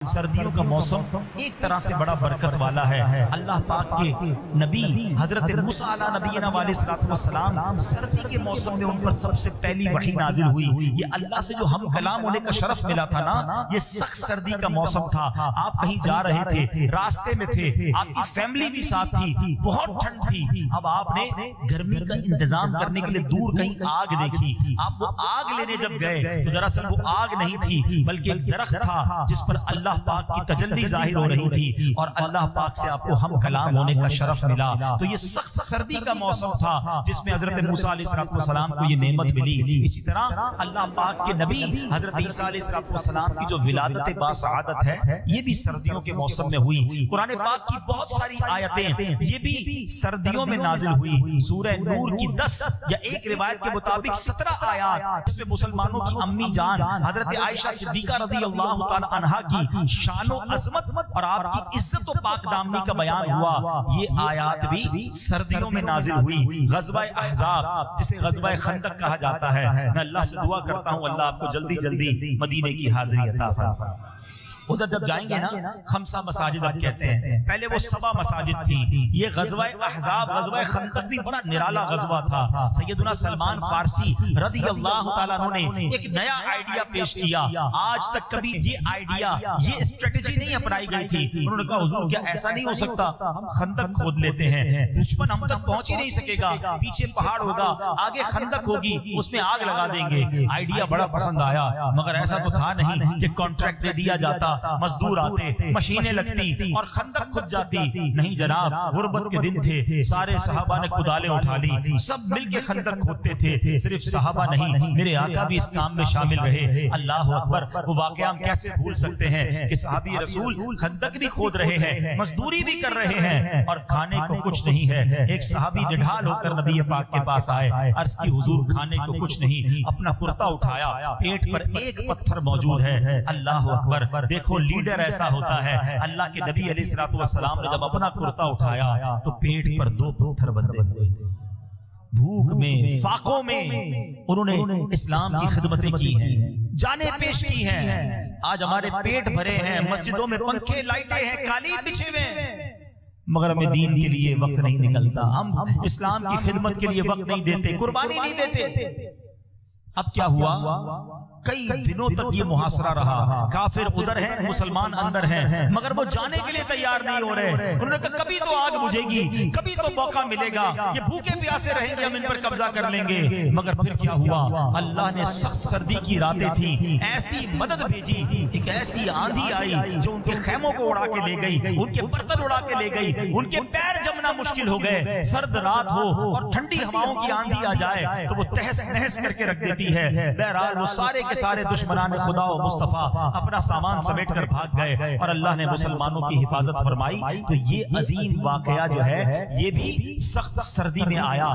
سردیوں کا موسم ایک طرح سے بڑا برکت والا ہے۔ اللہ پاک کے نبی حضرت موسیٰ علیہ نبینا علیہ السلام سردی کے موسم میں ان پر سب سے پہلی وحی نازل ہوئی۔ یہ اللہ سے جو ہم کلام ہونے کا شرف ملا تھا نا، یہ سخت سردی کا موسم تھا۔ آپ کہیں جا رہے تھے، راستے میں تھے، آپ کی فیملی بھی ساتھ تھی، بہت ٹھنڈ تھی۔ اب آپ نے گرمی کا انتظام کرنے کے لیے دور کہیں آگ دیکھی۔ آپ وہ آگ لینے جب گئے تو دراصل وہ آگ نہیں تھی بلکہ ایک درخت تھا جس پر اللہ پاک کی تجلی ظاہر ہو رہی تھی، اور اللہ پاک سے آپ کو ہم کلام ہونے کا شرف ملا۔ تو یہ سخت سردی کا موسم تھا جس میں حضرت موسیٰ علیہ السلام کو یہ نعمت ملی۔ اسی طرح اللہ پاک کے نبی حضرت عیسیٰ علیہ السلام کی جو ولادت باسعادت ہے یہ بھی سردیوں کے موسم میں ہوئی۔ قرآن پاک کی بہت ساری آیتیں یہ بھی سردیوں میں نازل ہوئی۔ سورہ نور کی 10 یا ایک روایت کے مطابق 17 آیات جس میں مسلمانوں کی امی جان حضرت عائشہ صدیقہ رضی اللہ تعالی عنہا کی شان و عظمت اور آپ کی عزت و پاک دامنی کا بیان ہوا۔ یہ آیات بھی سردیوں میں نازل ہوئی۔ غزوہ احزاب جسے غزوہ خندق کہا جاتا ہے، میں اللہ سے دعا کرتا ہوں اللہ آپ کو جلدی جلدی مدینے کی حاضری عطا فرمائے۔ ادھر جب جائیں گے نا، خمسہ مساجد اب کہتے ہیں، پہلے وہ 7 مساجد تھی۔ یہ غزوہ احزاب غزوہ خندق بھی بڑا نرالا غزوہ تھا۔ سیدنا سلمان فارسی رضی اللہ تعالیٰ عنہ نے ایک نیا آئیڈیا پیش کیا۔ آج تک کبھی یہ آئیڈیا، یہ اسٹریٹجی نہیں اپنائی گئی تھی۔ انہوں نے کہا حضور کیا ایسا نہیں ہو سکتا، ہم خندق کھود لیتے ہیں، دشمن ہم تک پہنچ ہی نہیں سکے گا، پیچھے پہاڑ ہوگا، آگے خندق ہوگی، اس میں آگ لگا دیں گے۔ آئیڈیا بڑا پسند آیا، مگر ایسا تو تھا نہیں کہ کانٹریکٹ دے دیا جاتا، مزدور آتے، مشینیں لگتی اور خندق کھد جاتی۔ نہیں جناب، غربت کے دن تھے، سارے صحابہ نے کدالیں اٹھا لی، سب مل کے خندق کھودتے تھے۔ صرف صحابہ نہیں، میرے آقا بھی اس کام میں شامل رہے۔ اللہ اکبر، وہ واقعہ ہم کیسے بھول سکتے ہیں کہ صحابی رسول خندق بھی کھود رہے ہیں، مزدوری بھی کر رہے ہیں اور کھانے کو کچھ نہیں ہے۔ ایک صحابی نڈھال ہو کر نبی پاک کے پاس آئے، عرض کی حضور کھانے کو کچھ نہیں۔ اپنا کرتا اٹھایا، پیٹ پر ایک پتھر موجود ہے۔ اللہ اکبر، دیکھو لیڈر ایسا ہوتا ہے۔ اللہ کے نبی علیہ السلام نے جب اپنا کرتا اٹھایا تو پیٹ پر 2 پتھر بندے ہوئے تھے۔ بھوک میں، فاقوں میں انہوں نے اسلام کی خدمتیں کی ہیں، جانیں پیش کی ہیں۔ آج ہمارے پیٹ بھرے ہیں، مسجدوں میں پنکھے لائٹیں ہیں، قالین بچھے ہوئے ہیں، مگر ہمیں دین کے لیے وقت نہیں نکلتا، ہم اسلام کی خدمت کے لیے وقت نہیں دیتے، قربانی نہیں دیتے۔ اب کیا ہوا؟ کئی دنوں تک یہ محاصرہ رہا، کافر ادھر ہیں، مسلمان اندر ہیں، مگر وہ جانے کے لیے تیار نہیں ہو رہے۔ انہوں نے کہا کبھی تو آگ بجھے گی، کبھی تو موقع ملے گا، یہ بھوکے پیاسے رہیں گے، ہم ان پر قبضہ کر لیں گے۔ مگر پھر کیا ہوا؟ اللہ نے سخت سردی کی راتیں تھیں، ایسی مدد بھیجی، ایک ایسی آندھی آئی جو ان کے خیموں کو اڑا کے لے گئی، ان کے برتن اڑا کے لے گئی، ان کے پیر جمنا مشکل ہو گئے۔ سرد رات ہو اور ٹھنڈی ہواؤں کی آندھی آ جائے تو وہ تہس نہس کر کے رکھ دیتی ہے۔ بہرحال وہ سارے کے سارے دشمنان خدا و مصطفیٰ اپنا سامان سمیٹ کر بھاگ گئے اور اللہ نے مسلمانوں کی حفاظت فرمائی۔ تو یہ عظیم واقعہ جو ہے یہ بھی سخت سردی میں آیا۔